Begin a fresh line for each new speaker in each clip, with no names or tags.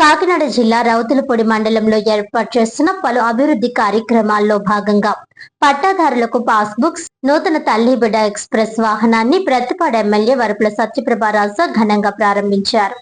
కాకినాడ జిల్లా రౌతులపూడి మండలంలో ఏర్పాటు చేస్తున్న పలు అభివృద్ధి కార్యక్రమాల్లో భాగంగా పట్టాదారులకు పాస్ బుక్స్, నూతన తల్లి బిడ్డ ఎక్స్ప్రెస్ వాహనాన్ని ప్రతిపాడు ఎమ్మెల్యే వరపుల సత్యప్రభారాజ ఘనంగా ప్రారంభించారు.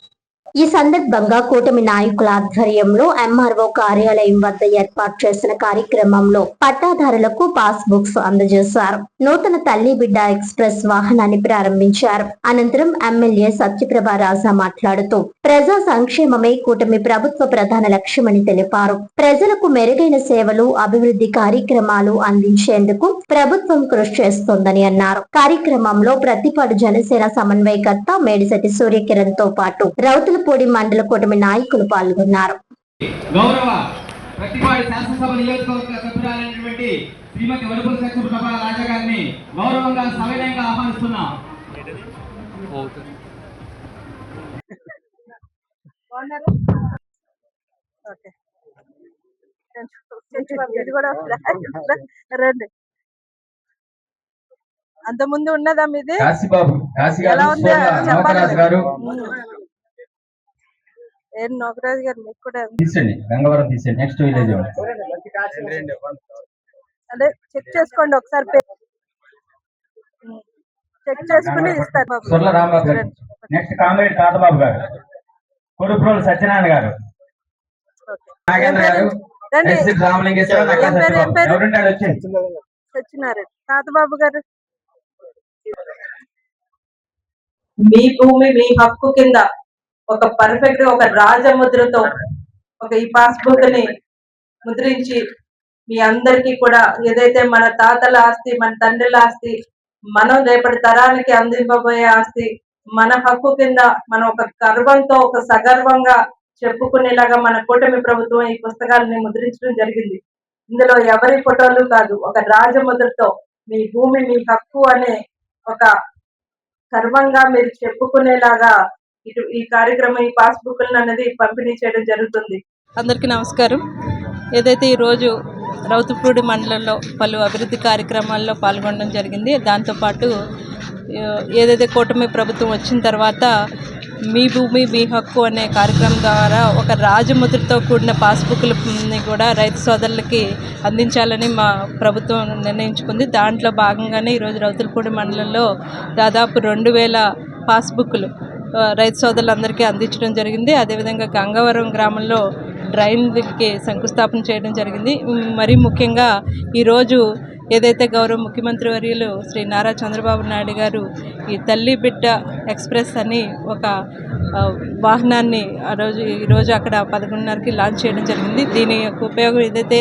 ఈ సందర్భంగా కూటమి నాయకుల ఆధ్వర్యంలో ఎంఆర్ఓ కార్యాలయం వద్ద ఏర్పాటు చేసిన కార్యక్రమంలో పట్టాదారులకు పాస్ బుక్స్ అందజేశారు. నూతన తల్లి బిడ్డ ఎక్స్ప్రెస్ వాహనాన్ని ప్రారంభించారు. అనంతరం ఎమ్మెల్యే సత్యప్రభారాజ మాట్లాడుతూ ప్రజా సంక్షేమమే కూటమి ప్రభుత్వ ప్రధాన లక్ష్యమని తెలిపారు. ప్రజలకు మెరుగైన సేవలు, అభివృద్ధి కార్యక్రమాలు అందించేందుకు ప్రభుత్వం కృషి చేస్తోందని అన్నారు. కార్యక్రమంలో ప్రతిపాడు జనసేన సమన్వయకర్త మేడిశెట్టి సూర్యకిరణ్ తో పాటు రౌతులపూడి మండల కూటమి నాయకులు పాల్గొన్నారు.
గౌరవ ప్రతిపాడు శాసనసభ నియోజకవర్గ సభ్యురాలైనటువంటి శ్రీమతి వరపుల సత్యప్రభారాజ గారిని గౌరవంగా సవినయంగా ఆహ్వానిస్తున్నాం.
అంత ముందు ఉన్నదా మీది? నోకరాజు గారు మీకు కూడా
తీసండి, గంగవరం తీసండి. నెక్స్ట్ విలేజ్
అదే చెక్ చేసుకోండి ఒకసారి, చెక్ చేసుకుని ఇస్తారు.
సుర్ల రాంబాబు గారు, నెక్స్ట్ కామ్రేడ్ తాతబాబు గారు, కొడుప్రోలు సత్యనారాయణ గారు, నాగేంద్ర గారు,
సత్యనారాయణ, తాతబాబు గారు.
మీ భూమి మీ హక్కు కింద ఒక పర్ఫెక్ట్ ఒక రాజముద్రతో ఒక ఈ పాస్బుక్ ని ముద్రించి మీ అందరికీ కూడా ఏదైతే మన తాతల ఆస్తి, మన తండ్రుల ఆస్తి, మనం రేపటి తరానికి అందింపబోయే ఆస్తి మన హక్కు కింద మనం ఒక గర్వంతో ఒక సగర్వంగా చెప్పుకునేలాగా మన కూటమి ప్రభుత్వం ఈ పుస్తకాలని ముద్రించడం జరిగింది. ఇందులో ఎవరి ఫోటోలు కాదు, ఒక రాజముద్రతో మీ భూమి మీ హక్కు అనే ఒక గర్వంగా మీరు చెప్పుకునేలాగా ఈ కార్యక్రమం, ఈ పాస్బుక్లను అనేది పంపిణీ చేయడం జరుగుతుంది.
అందరికీ నమస్కారం. ఏదైతే ఈరోజు రౌతులపూడి మండలంలో పలు అభివృద్ధి కార్యక్రమాల్లో పాల్గొనడం జరిగింది. దాంతోపాటు ఏదైతే కూటమి ప్రభుత్వం వచ్చిన తర్వాత మీ భూమి మీ హక్కు అనే కార్యక్రమం ద్వారా ఒక రాజముద్రతో కూడిన పాస్బుక్లని కూడా రైతు సోదరులకి అందించాలని మా ప్రభుత్వం నిర్ణయించుకుంది. దాంట్లో భాగంగానే ఈరోజు రౌతులపూడి మండలంలో దాదాపు 2000 పాస్బుక్లు రైతు సోదరులందరికీ అందించడం జరిగింది. అదేవిధంగా గంగవరం గ్రామంలో డ్రైన్కి శంకుస్థాపన చేయడం జరిగింది. మరీ ముఖ్యంగా ఈరోజు ఏదైతే గౌరవ ముఖ్యమంత్రి వర్యులు శ్రీ నారా చంద్రబాబు నాయుడు గారు ఈ తల్లి బిడ్డ ఎక్స్ప్రెస్ అని ఒక వాహనాన్ని ఈరోజు అక్కడ 11:30కి లాంచ్ చేయడం జరిగింది. దీని యొక్క ఉపయోగం ఏదైతే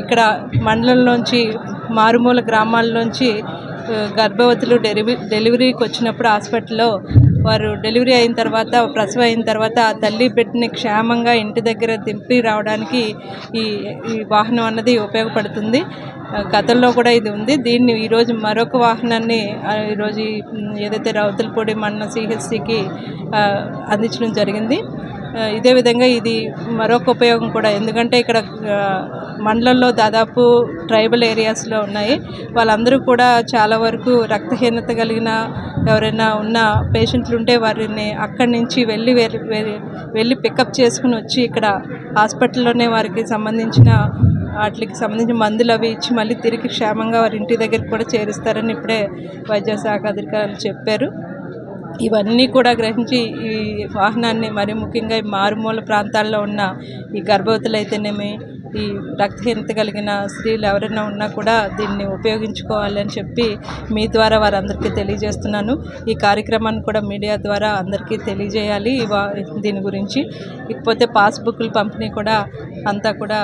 ఇక్కడ మండలంలోంచి మారుమూల గ్రామాల్లోంచి గర్భవతులు డెలివరీకి వచ్చినప్పుడు హాస్పిటల్లో వారు డెలివరీ అయిన తర్వాత, ప్రసవం అయిన తర్వాత ఆ తల్లి బిడ్డని క్షేమంగా ఇంటి దగ్గర దింపి రావడానికి ఈ వాహనం అన్నది ఉపయోగపడుతుంది. గతంలో కూడా ఇది ఉంది. దీన్ని ఈరోజు మరొక వాహనాన్ని ఈరోజు ఏదైతే రౌతులపూడి మండలం CHCకి అందించడం జరిగింది. ఇదే విధంగా ఇది మరొక ఉపయోగం కూడా, ఎందుకంటే ఇక్కడ మండలంలో దాదాపు ట్రైబల్ ఏరియాస్లో ఉన్నాయి. వాళ్ళందరూ కూడా చాలా వరకు రక్తహీనత కలిగిన ఎవరైనా ఉన్న పేషెంట్లు ఉంటే వారిని అక్కడి నుంచి వెళ్ళి పికప్ చేసుకుని వచ్చి ఇక్కడ హాస్పిటల్లోనే వారికి సంబంధించిన మందులు అవి ఇచ్చి మళ్ళీ తిరిగి క్షేమంగా వారి ఇంటి దగ్గరికి కూడా చేరుస్తారని ఇప్పుడే వైద్యశాఖ అధికారులు చెప్పారు. ఇవన్నీ కూడా గ్రహించి ఈ వాహనాన్ని మరి ముఖ్యంగా ఈ మారుమూల ప్రాంతాల్లో ఉన్న ఈ గర్భవతులు అయితేనేమి, ఈ రక్తహీనత కలిగిన స్త్రీలు ఎవరైనా ఉన్నా కూడా దీన్ని ఉపయోగించుకోవాలని చెప్పి మీ ద్వారా వారందరికీ తెలియజేస్తున్నాను. ఈ కార్యక్రమాన్ని కూడా మీడియా ద్వారా అందరికీ తెలియజేయాలి దీని గురించి. ఇకపోతే పాస్బుక్ల పంపిణీ కూడా అంతా కూడా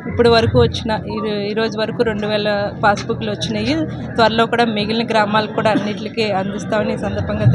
ఇప్పటి వరకు ఈరోజు వరకు 2000 పాస్బుక్లు వచ్చినాయి. త్వరలో కూడా మిగిలిన గ్రామాలకు కూడా అన్నింటికి అందిస్తామని ఈ సందర్భంగా